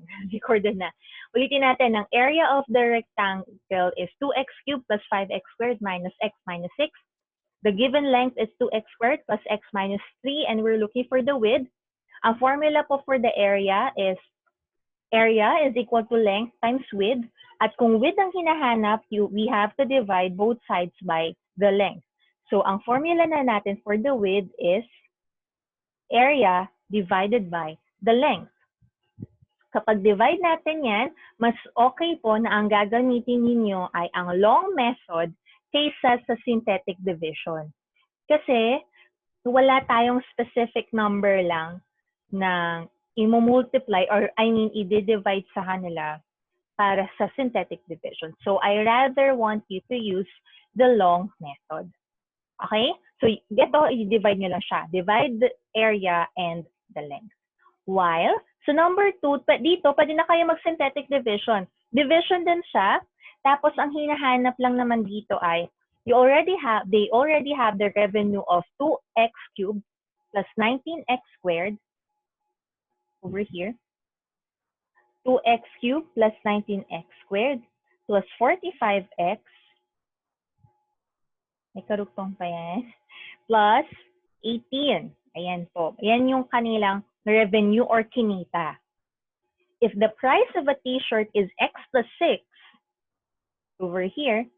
Ayan, recorded na. Ulitin natin, ang area of the rectangle is 2x cubed plus 5x squared minus x minus 6. The given length is 2x squared plus x minus 3, and we're looking for the width. Ang formula po for the area is equal to length times width. At kung width ang hinahanap, we have to divide both sides by the length. So ang formula na natin for the width is area divided by the length. Kapag divide natin yan, mas okay po na ang gagamitin ninyo ay ang long method kaysa sa synthetic division. Kasi wala tayong specific number lang na i-multiply or i-divide sa kanila para sa synthetic division. So I rather want you to use the long method. Okay? So ito, i-divide nyo lang siya. Divide the area and the length. While, so number 2, dito, pwede na kayo mag-synthetic division. Division din siya. Tapos, ang hinahanap lang naman dito ay, they already have the revenue of 2x cubed plus 19x squared over here. 2x cubed plus 19x squared plus 45x. May karugtong pa yan. Plus 18. Ayan po. Ayan yung kanilang revenue or kinita. If the price of a t-shirt is x plus 6 over here,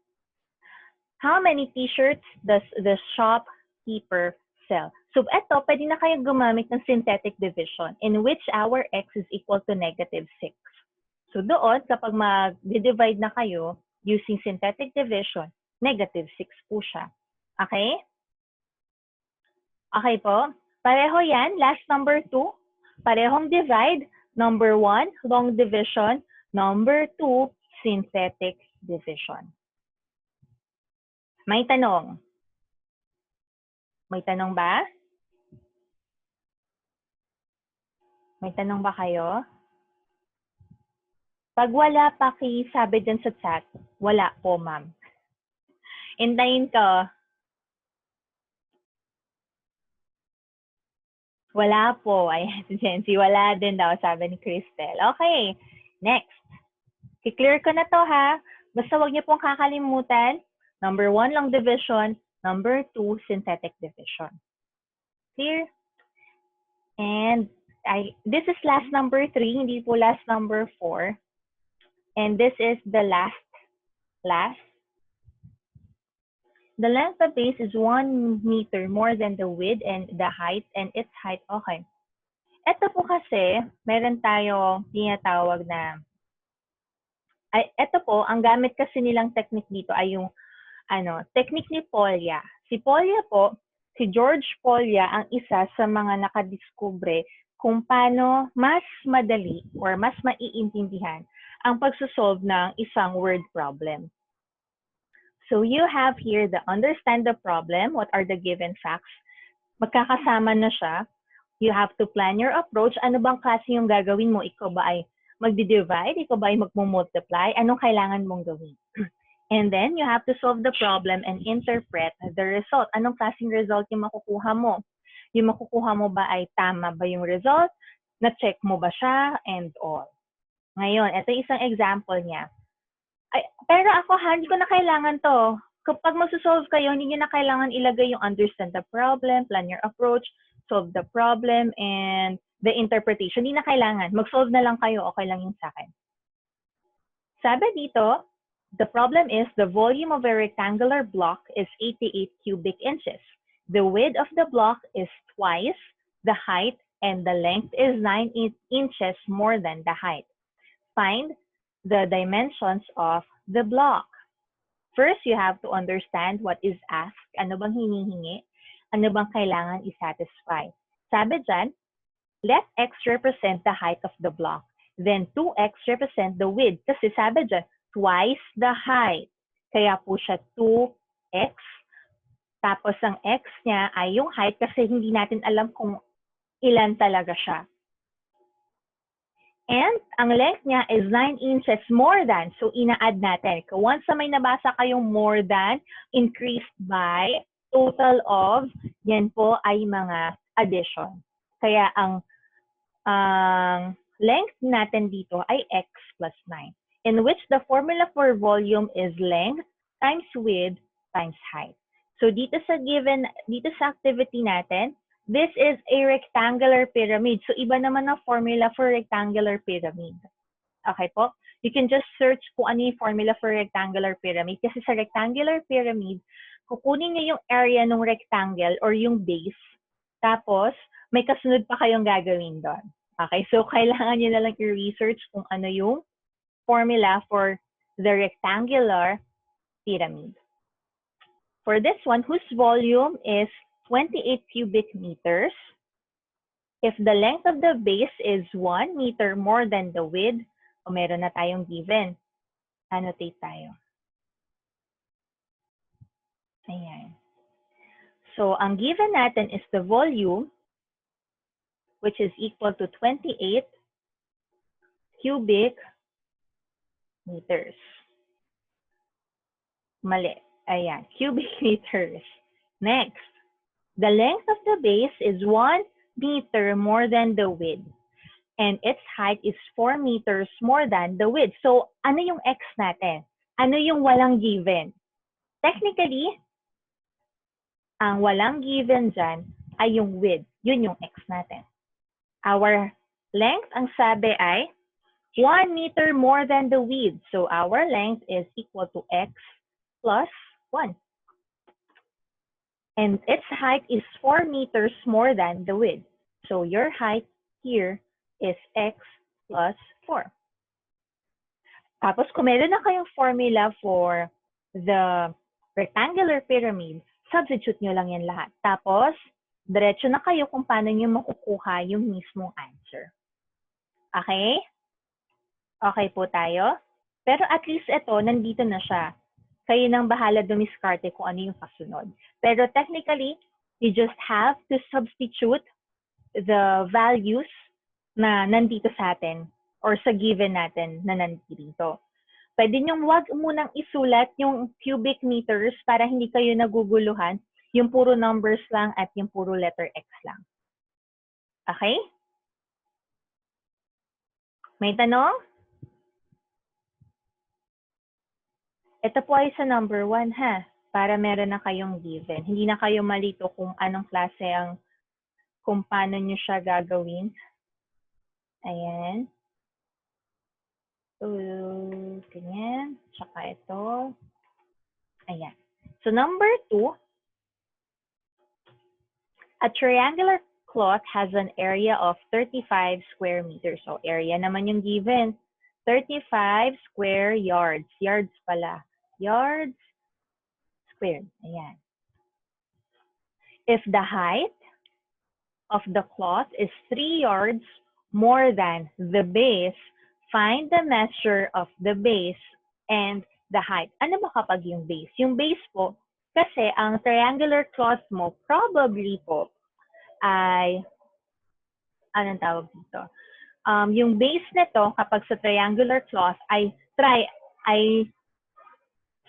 how many t-shirts does the shopkeeper sell? So ito, pwede na kayo gumamit ng synthetic division in which our x is equal to negative 6. So doon, kapag mag-divide na kayo using synthetic division, negative 6 po siya. Okay? Okay po? Pareho yan. Last number 2. Parehong divide. Number 1, long division. Number 2, synthetic division. May tanong? May tanong ba? May tanong ba kayo? Pag wala, pakisabi dyan sa chat. Wala po, ma'am. Intayin ko. Wala po. Ayan, si Jency. Wala din daw, sabi ni Cristel. Okay. Next. I-clear ko na to, ha? Basta wag niyo pong kakalimutan. Number 1, long division. Number 2, synthetic division. Clear? And this is last number 3, hindi po last number 4. And this is the last. The length of base is 1 meter more than the width and the height and its height. Okay. Ito po kasi, meron tayo tinatawag na, ito po, ang gamit kasi nilang technique dito ay yung, technique ni Polya. Si Polya po, si George Polya ang isa sa mga nakadiskubre kung paano mas madali or mas maiintindihan ang pagsosolve ng isang word problem. So you have here the understand the problem, what are the given facts. Magkakasama na siya. You have to plan your approach. Ano bang klase yung gagawin mo? Ikaw ba ay magdi-divide? Ikaw ba ay magmumultiply? Anong kailangan mong gawin? And then you have to solve the problem and interpret the result. Anong klaseng result yung makukuha mo? Yung makukuha mo ba ay tama ba yung result? Na-check mo ba siya? And all. Ngayon, ito isang example niya. Pero ako, hindi ko na kailangan to. Kapag magsusolve kayo, hindi nyo na kailangan ilagay yung understand the problem, plan your approach, solve the problem, and the interpretation. Hindi na kailangan. Mag-solve na lang kayo, okay lang yung sa akin. Sabi dito, the problem is the volume of a rectangular block is 88 cubic inches. The width of the block is twice the height, and the length is 9 inches more than the height. Find the dimensions of the block. First, you have to understand what is asked. Ano bang hinihingi? Ano bang kailangan i-satisfy? Sabi dyan, let x represent the height of the block. Then 2x represent the width. Kasi sabi dyan, twice the height. Kaya po siya 2x. Tapos ang x niya ay yung height kasi hindi natin alam kung ilan talaga siya. And ang length niya is 9 inches more than. So, ina-add natin. Once na may nabasa kayong more than, increased by, total of, yan po ay mga addition. Kaya ang length natin dito ay x plus 9, in which the formula for volume is length times width times height. So dito sa activity natin, this is a rectangular pyramid. So iba naman ang formula for rectangular pyramid. Okay po? You can just search kung ano yung formula for rectangular pyramid. Kasi sa rectangular pyramid, kukunin niyo yung area ng rectangle or yung base. Tapos, may kasunod pa kayong gagawin doon. Okay? So, kailangan niyo na lang i-research kung ano yung formula for the rectangular pyramid. For this one, whose volume is 28 cubic meters, if the length of the base is 1 meter more than the width, o meron na tayong given. Annotate tayo. Ayan. So, ang given natin is the volume, which is equal to 28 cubic meters. Mali. Ayan, cubic meters. Next, the length of the base is 1 meter more than the width. And its height is 4 meters more than the width. So, ano yung x natin? Ano yung walang given? Technically, ang walang given dyan ay yung width. Yun yung x natin. Our length, ang sabi ay 1 meter more than the width. So, our length is equal to x plus 1. And its height is 4 meters more than the width. So, your height here is x plus 4. Tapos, kung meron na kayong formula for the rectangular pyramid, substitute nyo lang yan lahat. Tapos, diretso na kayo kung paano nyo makukuha yung mismong answer. Okay? Okay po tayo? Pero at least ito, nandito na siya. Kayo nang bahala dumiskarte kung ano yung kasunod. Pero technically, you just have to substitute the values na nandito sa atin or sa given natin na nandito. Pwede niyong wag munang isulat yung cubic meters para hindi kayo naguguluhan, yung puro numbers lang at yung puro letter X lang. Okay? May tanong? Ito po ay sa number 1 ha, para meron na kayong given. Hindi na kayo malito kung anong klase ang, kung paano nyo siya gagawin. Ayan. So, ganyan. Tsaka ito. Ayan. So, number 2, a triangular cloth has an area of 35 square meters. So, area naman yung given. 35 square yards. Yards pala. Yards squared. Ayan. If the height of the cloth is 3 yards more than the base, find the measure of the base and the height. Ano ba kapag yung base? Yung base po, kasi ang triangular cloth mo, probably po, ay, anong tawag dito? Yung base nito, kapag sa triangular cloth, ay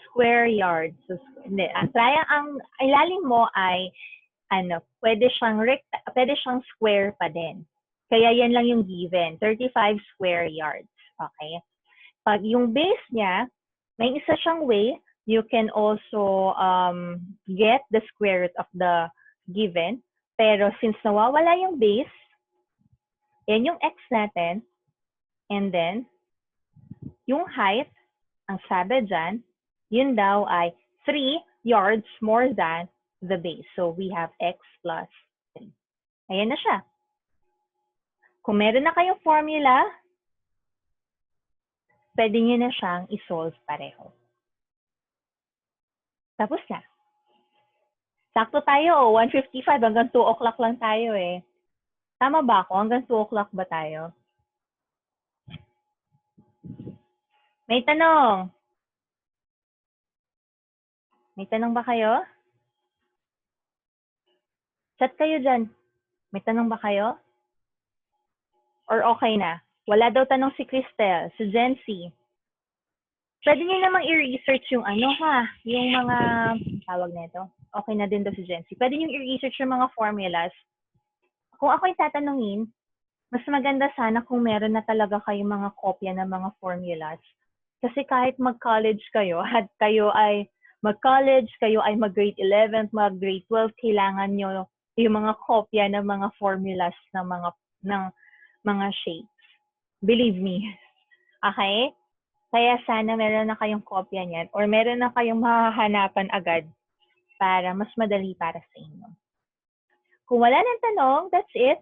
square yards. So, ang ilalim mo ay, pwede siyang square pa din. Kaya yan lang yung given, 35 square yards. Okay? Pag yung base niya, may isa siyang way, you can also get the square root of the given. Pero since nawawala yung base, yan yung x natin. And then, yung height, ang sabi dyan, yun daw ay 3 yards more than the base. So, we have x plus 3. Ayan na siya. Kung meron na kayong formula, pwede nyo na siyang isolve pareho. Tapos na. Sakto tayo, 1:55 hanggang 2 o'clock lang tayo eh. Tama ba ako? Hanggang 2 o'clock ba tayo? May tanong? May tanong ba kayo? Chat kayo dyan. May tanong ba kayo? Or okay na? Wala daw tanong si Cristel, si Jency. Pwede niyo namang i-research yung yung mga, tawag na ito. Okay na din daw si Jency. Pwede niyo i-research yung mga formulas. Kung ako yung tatanungin, mas maganda sana kung meron na talaga kayong mga kopya ng mga formulas. Kasi kahit mag-college kayo at kayo ay mag-college, kayo ay mag-grade 11, mag-grade 12, kailangan nyo yung mga kopya ng mga formulas ng mga shapes. Believe me. Okay? Kaya sana meron na kayong kopya niyan or meron na kayong mahahanapan agad para mas madali para sa inyo. Kung wala ng tanong, that's it.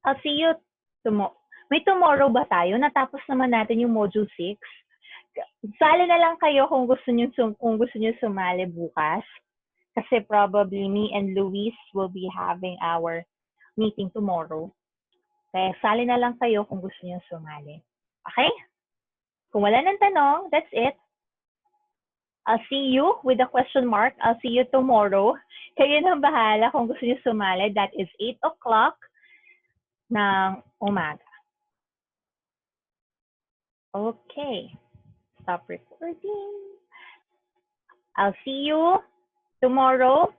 I'll see you tomorrow. May tomorrow ba tayo? Natapos naman natin yung module 6. Sali na lang kayo kung gusto niyo sumali bukas. Kasi probably me and Luis will be having our meeting tomorrow. Kaya sali na lang kayo kung gusto niyo sumali. Okay? Kung wala ng tanong, that's it. I'll see you with a question mark. I'll see you tomorrow. Kayo nang bahala kung gusto niyo sumali. That is 8 o'clock ng umaga. Okay. Stop recording. I'll see you tomorrow